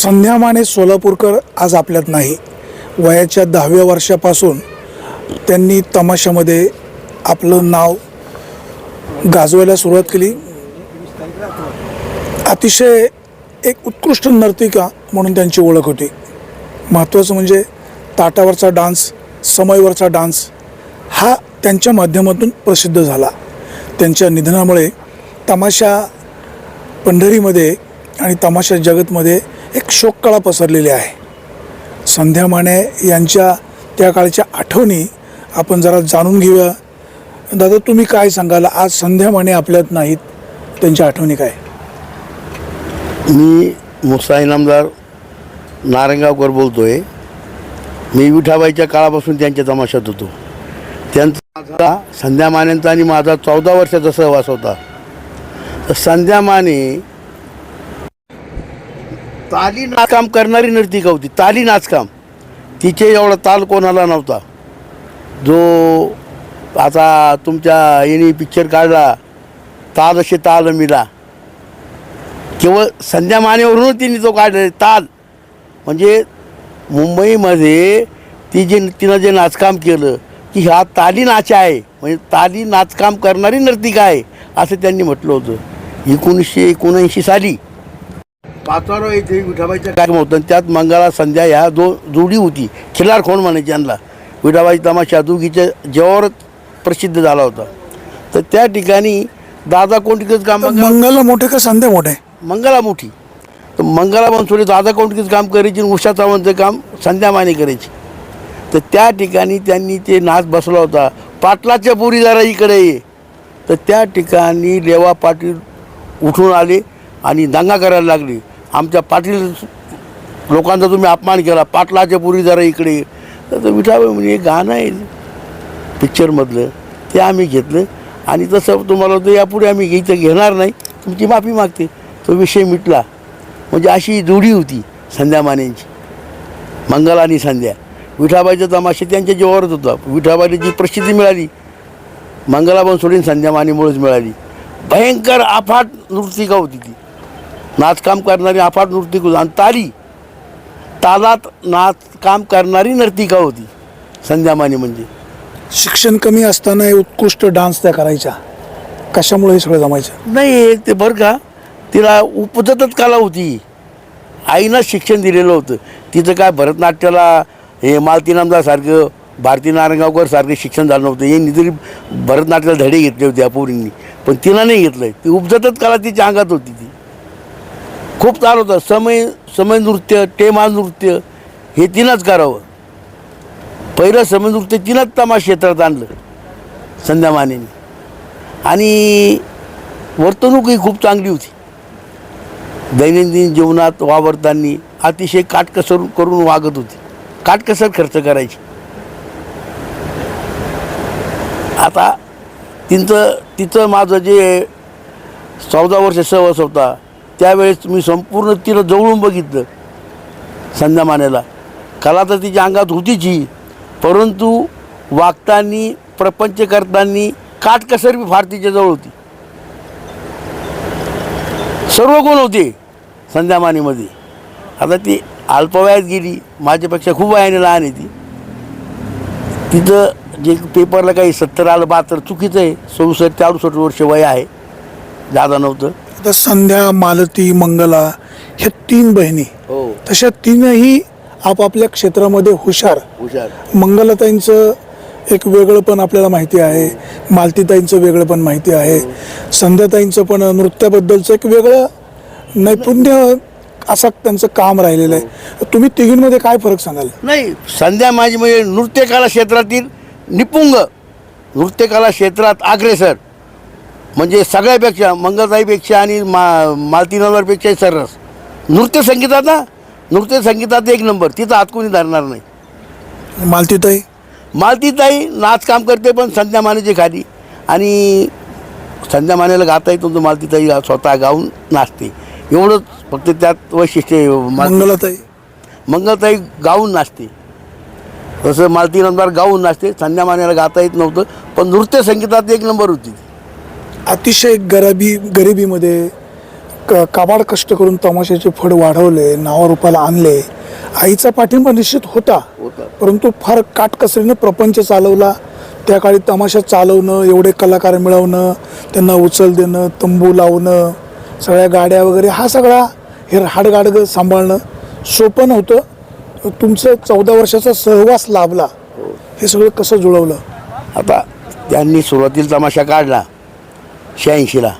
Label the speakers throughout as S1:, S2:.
S1: संध्या माने सोलापूरकर आज आपल्यात नाही. वयाच्या 10व्या वर्षापासून त्यांनी तमाशामध्ये आपलं नाव गाजवायला सुरुवात केली. अतिशय एक उत्कृष्ट नर्तिका म्हणून त्यांची ओळख होती. महत्त्वाचं म्हणजे ताटावरचा डान्स, समयवरचा डान्स हा त्यांच्या माध्यमातून प्रसिद्ध झाला. त्यांच्या निधनामुळे तमाशा पंढरीमध्ये आणि तमाशा जगतमध्ये एक शोककळा पसरलेली आहे. संध्या माने यांच्या त्या काळच्या आठवणी आपण जरा जाणून घेऊया. दादा, तुम्ही काय सांगाल? आज संध्या माने आपल्यात नाहीत, त्यांच्या आठवणी काय?
S2: मी मुसा इनामदार नारंगावकर बोलतोय. मी विठाबाईच्या काळापासून त्यांच्या तमाशात होतो. त्यांचा संध्या मानेंचा आणि माझा 14 वर्षाचा सहवास होता. तर संध्या माने ताली नाचकाम करणारी नर्तिका होती. ताली नाचकाम तिचे एवढा ताल कोणाला नव्हता. जो आता तुमच्या यांनी पिक्चर काढला ताल असे ताल मिला, केवळ संध्या मानेवरूनच तिने तो काढले ताल. म्हणजे मुंबईमध्ये तिनं जे नाचकाम केलं की हा ताली नाच आहे, म्हणजे ताली नाचकाम करणारी नर्तिका आहे असं त्यांनी म्हटलं होतं. 1979 साली पाचोरा येथे विठाबाईचा कार्यक्रम होता. त्यात मंगळा संध्या ह्या जोडी होती. खिलार खोंड म्हणायचे यांना. विठाबाई तमाशा दोघीच्या जेव्हावरच प्रसिद्ध झाला होता. तर त्या ठिकाणी दादा कोंडकेच काम,
S1: मंगला मोठे का संध्या मोठे?
S2: मंगला मोठी. तर मंगला बनसोडे दादा कोंडकेच काम करायची, उषा चव्हाणचं काम संध्या माने करायची. तर त्या ठिकाणी त्यांनी ते नाच बसला होता. पाटलाच्या पोरी जरा इकडे ये. तर त्या ठिकाणी लेवा पाटील उठून आले आणि दंगा करायला लागले. आमच्या पाटील लोकांचा तुम्ही अपमान केला, पाटलाच्या पोरी जरा इकडे ये. तर विठाबाई म्हणजे एक गाणं आहे पिक्चरमधलं, ते आम्ही घेतलं आणि तसं तुम्हाला तर यापुढे आम्ही इथं घेणार नाही, तुमची माफी मागते. तो विषय मिटला. म्हणजे अशी जोडी होती संध्या मानेंची, मंगला आणि संध्या. विठाबाईचा तमाशा त्यांच्या जेव्हावरच होता. विठाबाईला जी प्रसिद्धी मिळाली मंगला बनसोडे संध्या मानेमुळेच मिळाली. भयंकर अफाट नृतिका होती ती, नाचकाम करणारी अफाट नृतिका होती. आणि तालात नाचकाम करणारी नर्तिका होती संध्या माने. म्हणजे
S1: शिक्षण कमी असताना उत्कृष्ट डान्स त्या करायच्या. कशामुळे हे सगळं जमायचं?
S2: नाही ते बरं का, तिला उपजतच कला होती. आईनं शिक्षण दिलेलं होतं. तिचं काय भरतनाट्याला हे मालती नामदारसारखं, भारती नारंगावकर सारखं शिक्षण झालं नव्हतं. यांनी तरी भरतनाट्याला धडे घेतले होते या पोरींनी, पण तिला नाही घेतलं. ती उपजतच कला तिच्या अंगात होती. ती खूप चालू होतं. समय नृत्य, टेमा नृत्य हे तिनंच करावं. पहिलं समय नृत्य तिनंच तमाशा क्षेत्रात आणलं संध्या मानेने. आणि वर्तणूकही खूप चांगली होती. दैनंदिन जीवनात वावरताना अतिशय काटकसर करून वागत होती. काटकसर खर्च करायची. आता तिचं माझं जे 14 वर्ष सहवास होता त्यावेळेस मी संपूर्ण तिला जवळून बघितलं संध्या मानेला. कला तर तिच्या अंगात होतीच, परंतु वागताना प्रपंच करताना काटकसर बी फार तिच्याजवळ होती. सर्व गुण होते संध्या मानेमध्ये. आता ती अल्पवयात गेली, माझ्यापेक्षा खूप वयाने लहान आहे ती. तिथं जे पेपरला काही 70 आलं 72 चुकीचं आहे. 64-64 वर्ष वय आहे, जादा नव्हतं.
S1: आता संध्या, मालती, मंगला ह्या 3 बहिणी,
S2: हो
S1: तशा 3ही आपापल्या क्षेत्रामध्ये हुशार. मंगलाताईंचं एक वेगळं पण आपल्याला माहिती आहे, मालतीताईंचं वेगळं पण माहिती आहे, संध्याताईंचं पण नृत्याबद्दलचं एक वेगळं नैपुण्य असं त्यांचं काम राहिलेलं आहे. तुम्ही तिघींमध्ये काय फरक सांगाल?
S2: नाही, संध्या माझी म्हणजे नृत्यकला क्षेत्रातील निपुंग, नृत्यकला क्षेत्रात अग्रेसर. म्हणजे सगळ्यापेक्षा, मंगलताईपेक्षा आणि मालती नवरपेक्षाही सरस. नृत्य संगीतात 1 नंबर. तिथं हात कोणी धरणार नाही. मालतीताई नाचकाम करते पण संध्या मानेची खाली. आणि संध्या मानेला गाता येतो तो मालतीताई स्वतः गाऊन नाचते. एवढंच फक्त त्यात वैशिष्ट्य. मंगलताई गाऊन नाचते, तसं मालती नंबर गाऊन नाचते. संध्या मानेला गाता येत नव्हतं, पण नृत्य संगीतात 1 नंबर होती.
S1: अतिशय गरिबीमध्ये काबाड कष्ट करून तमाशाचे फड वाढवले, नावारूपाला आणले. आईचा पाठिंबा निश्चित होता, परंतु फार काटकसरीने प्रपंच चालवला. त्या काळी तमाशा चालवणं, एवढे कलाकार मिळवणं, त्यांना उचल देणं, तंबू लावणं, सगळ्या गाड्या वगैरे, हा सगळा हे हाडगाडगं सांभाळणं सोपं नव्हतं. तुमचं 14 वर्षाचा सहवास लाभला, हे सगळं कसं जुळवलं?
S2: आता त्यांनी सुरुवातीला तमाशा काढला 86ला.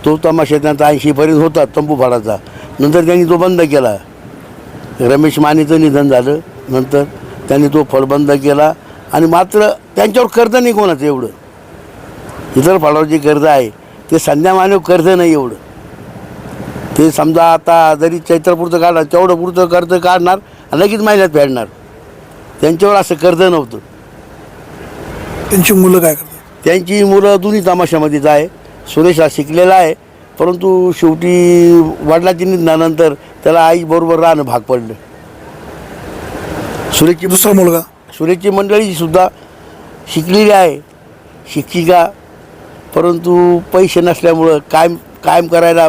S2: तो तमाशा त्यांचा 80पर्यंत होता तंबू फाडाचा. नंतर त्यांनी तो बंद केला. रमेश मानेचं निधन झालं, नंतर त्यांनी तो फड बंद केला. आणि मात्र त्यांच्यावर कर्ज नाही कोणाचं एवढं. इतर फळावर जे कर्ज आहे ते संध्या मानेवर कर्ज नाही एवढं. ते समजा आता जरी चैत्रपुरतं काढणार तेवढं पुरतं कर्ज काढणार आणि लगेच महिन्यात फेडणार. त्यांच्यावर असं कर्ज नव्हतं.
S1: त्यांची मुलं काय करतात?
S2: त्यांची मुलं दोन्ही तमाशामध्येच आहे. सुरेश हा शिकलेला आहे, परंतु शेवटी वडिलांच्या निधनानंतर त्याला आईबरोबर राहणं भाग पडलं.
S1: दुसरा मुलगा?
S2: सुरेशची मंडळी सुद्धा शिकलेली आहे, शिक्षिका, परंतु पैसे नसल्यामुळं कायम करायला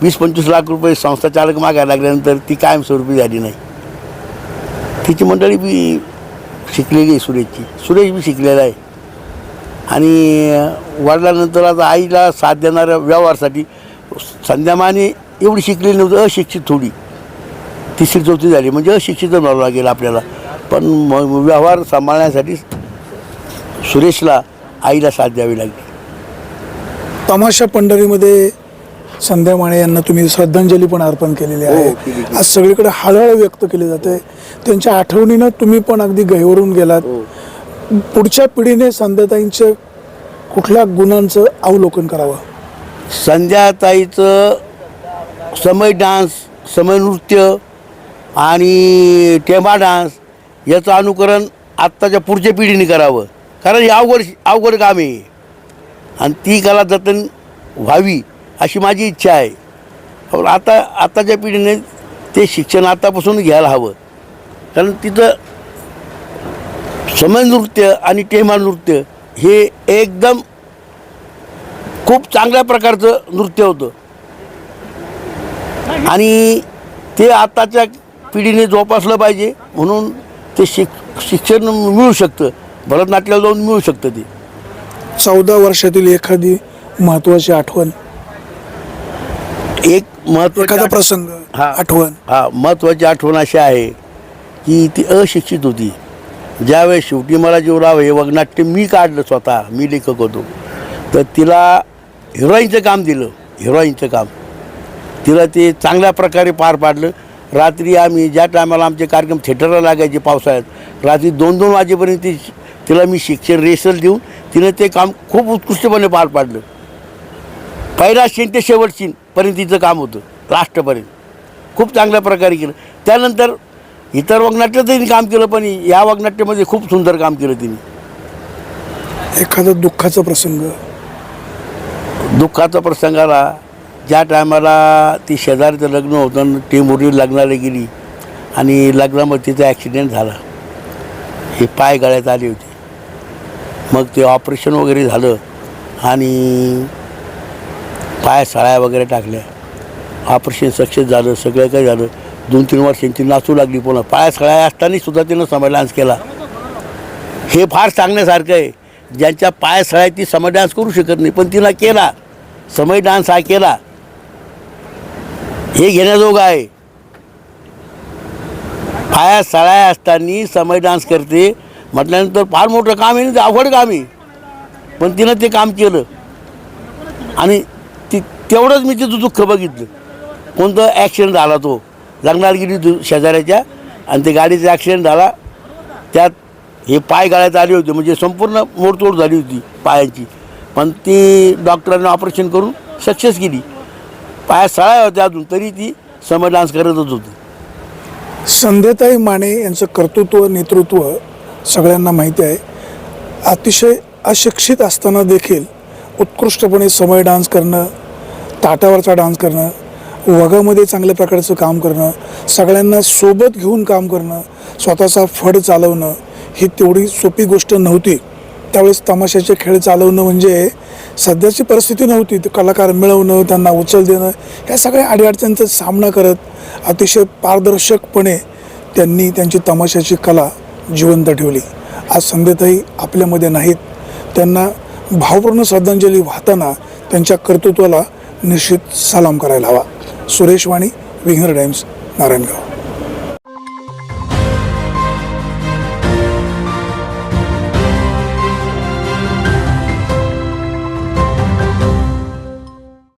S2: 20-25 लाख रुपये संस्था चालक मागायला लागल्यानंतर ती कायमस्वरूपी झाली नाही. तिची मंडळी बी शिकलेली आहे. सुरेश बी शिकलेला आहे. आणि वडिलांनंतर आता आईला साथ देणाऱ्या व्यवहारासाठी संध्या माने एवढी शिकलेली नव्हती, अशिक्षित थोडी, 3री-4थी झाली, म्हणजे अशिक्षित म्हणावं लागेल आपल्याला. पण व्यवहार सांभाळण्यासाठी सुरेशला आईला साथ द्यावी लागली.
S1: तमाशा पंढरीमध्ये संध्या माने यांना तुम्ही श्रद्धांजली पण अर्पण केलेली आहे. आज सगळीकडे हळहळ व्यक्त केली जाते. त्यांच्या आठवणीनं तुम्ही पण अगदी गहिवरून गेलात. पुढच्या पिढीने संध्याताईंच्या कुठल्या गुणांचं अवलोकन करावं?
S2: संध्याताईचं समय डान्स, समय नृत्य आणि टेंबा डान्स याचं अनुकरण आत्ताच्या पुढच्या पिढीने करावं. कारण हे अवघड काम आहे आणि ती कला जतन व्हावी अशी माझी इच्छा आहे. आताच्या पिढीने ते शिक्षण आतापासून घ्यायला हवं. कारण तिथं समय नृत्य आणि टेंबा नृत्य हे एकदम खूप चांगल्या प्रकारचं नृत्य होतं आणि ते आताच्या पिढीने जोपासलं पाहिजे. म्हणून ते शिक्षण मिळू शकतं, भरतनाट्याला जाऊन मिळू शकतं. ते
S1: 14 वर्षातील एखादी महत्त्वाची आठवण,
S2: एक
S1: एखादा प्रसंग, आठवण?
S2: महत्त्वाची आठवण अशी आहे की ती अशिक्षित होती. ज्यावेळेस शेवटी मला जीवराव हे वगनाट्य मी काढलं, स्वतः मी लेखक होतो, तर तिला हिरोईनचं काम दिलं. हिरोईनचं काम तिला ते चांगल्या प्रकारे पार पाडलं. रात्री आम्ही ज्या टायमाला आमचे कार्यक्रम थिएटरला लागायचे पावसाळ्यात, रात्री 2-2 वाजेपर्यंत तिला मी शिक्षण रेसल देऊन तिनं ते काम खूप उत्कृष्टपणे पार पाडलं. पहिला सीन ते शेवट सीनपर्यंत तिचं काम होतं, लास्टपर्यंत खूप चांगल्या प्रकारे केलं. त्यानंतर इतर वगनाट्यातही काम केलं, पण या वगनाट्यामध्ये खूप सुंदर काम केलं तिने.
S1: एखादा दुःखाचा प्रसंग?
S2: दुःखाचा प्रसंगाला ज्या टायमाला ती शेजारीचं लग्न होतं, ती मुली लग्नाला गेली आणि लग्नामध्ये तिचा ॲक्सिडेंट झाला. हे पाय गळ्यात आले होते. मग ते ऑपरेशन वगैरे झालं आणि पाय सळ्या वगैरे टाकल्या. ऑपरेशन सक्सेस झालं, सगळं काही झालं. 2-3 वर्षांची नाचू लागली. पुन्हा पाया सळ्या असताना सुद्धा तिनं समय डान्स केला. हे फार सांगण्यासारखं आहे. ज्यांच्या पाया सळ्या ती समय डान्स करू शकत नाही, पण तिला केला, समय डान्स हा केला. हे घेण्याजोगं आहे. पाया सळ्या असताना समय डान्स करते म्हटल्यानंतर फार मोठं काम आहे, ते अवघड काम आहे, पण तिनं ते काम केलं. आणि तेवढंच मी तिथं दुःख बघितलं. कोणतं ॲक्सिडेंट झाला, तो लग्नाला गेली शेजाऱ्याच्या आणि ते गाडीचा ॲक्सिडेंट झाला. त्यात हे पाय गळ्यात आले होते, म्हणजे संपूर्ण मोडतोड झाली होती पायांची, पण ती डॉक्टरांनी ऑपरेशन करून सक्सेस केली. पायात सळ्या होत्या अजून, तरी ती समय डान्स करतच होती.
S1: संध्याताई माने यांचं कर्तृत्व, नेतृत्व सगळ्यांना माहिती आहे. अतिशय अशिक्षित असताना देखील उत्कृष्टपणे समय डान्स करणं, ताटावरचा डान्स करणं, वगामध्ये चांगल्या प्रकारचं काम करणं, सगळ्यांना सोबत घेऊन काम करणं, स्वतःचा फड चालवणं ही तेवढी सोपी गोष्ट नव्हती. त्यावेळेस तमाशाचे खेळ चालवणं म्हणजे सध्याची परिस्थिती नव्हती, तर कलाकार मिळवणं, त्यांना उचल देणं, ह्या सगळ्या अडीअडचणींचा सामना करत अतिशय पारदर्शकपणे त्यांनी त्यांची तमाशाची कला जिवंत ठेवली. आज संध्याताई आपल्यामध्ये नाहीत, त्यांना भावपूर्ण श्रद्धांजली वाहताना त्यांच्या कर्तृत्वाला निश्चित सलाम करायला हवा. सुरेश वाणी, विघ्नर टाइम्स, नारायणगाव.